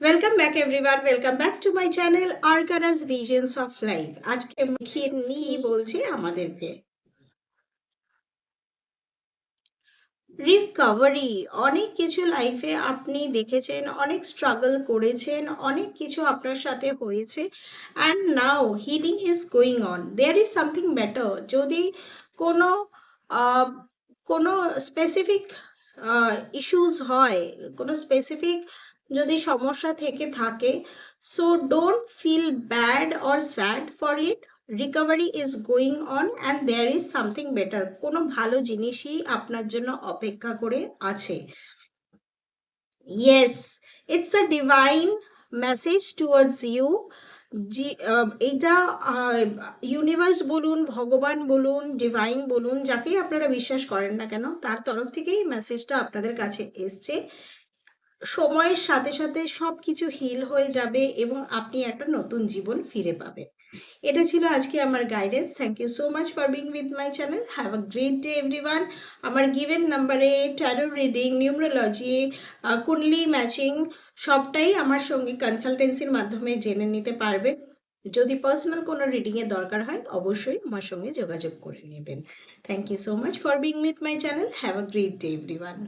Welcome back everyone, welcome back to my channel Arcanus Visions of Life. আজকে কি বলছি আমাদেরকে রিকভারি। অনেক কিছু লাইফে আপনি দেখেছেন, অনেক স্ট্রাগল করেছেন, অনেক কিছু আপনার সাথে হয়েছে, and now healing is going on. There is something better. যদি কোনো আহ, কোনো স্পেসিফিক ইস্যুস হয়, কোনো স্পেসিফিক যদি সমস্যা থেকে থাকে, so don't feel bad or sad for it. Recovery is going on and there is something better. কোনো ভালো জিনিসই আপনার জন্য অপেক্ষা করে আছে। Yes, it's a divine message towards you. এইটা ইউনিভার্স বলুন, ভগবান বলুন, ডিভাইন বলুন, যাকেই আপনারা বিশ্বাস করেন না কেন, তার তরফ থেকেই মেসেজটা আপনাদের কাছে এসছে। সময়ের সাথে সাথে সবকিছু হিল হয়ে যাবে এবং আপনি একটা নতুন জীবন ফিরে পাবেন। এটা ছিল আজকে আমার guidance. Thank you so much for being with my channel. Have a great day everyone. আমার গিভেন নাম্বারে tarot reading, numerology, kundli matching সবটাই আমার সঙ্গে কনসালটেন্সির মাধ্যমে জেনে নিতে পারবেন। যদি পার্সোনাল কোনো রিডিংয়ের দরকার হয় অবশ্যই আমার সঙ্গে যোগাযোগ করে নেবেন। Thank you so much for being with my channel. Have a great day everyone.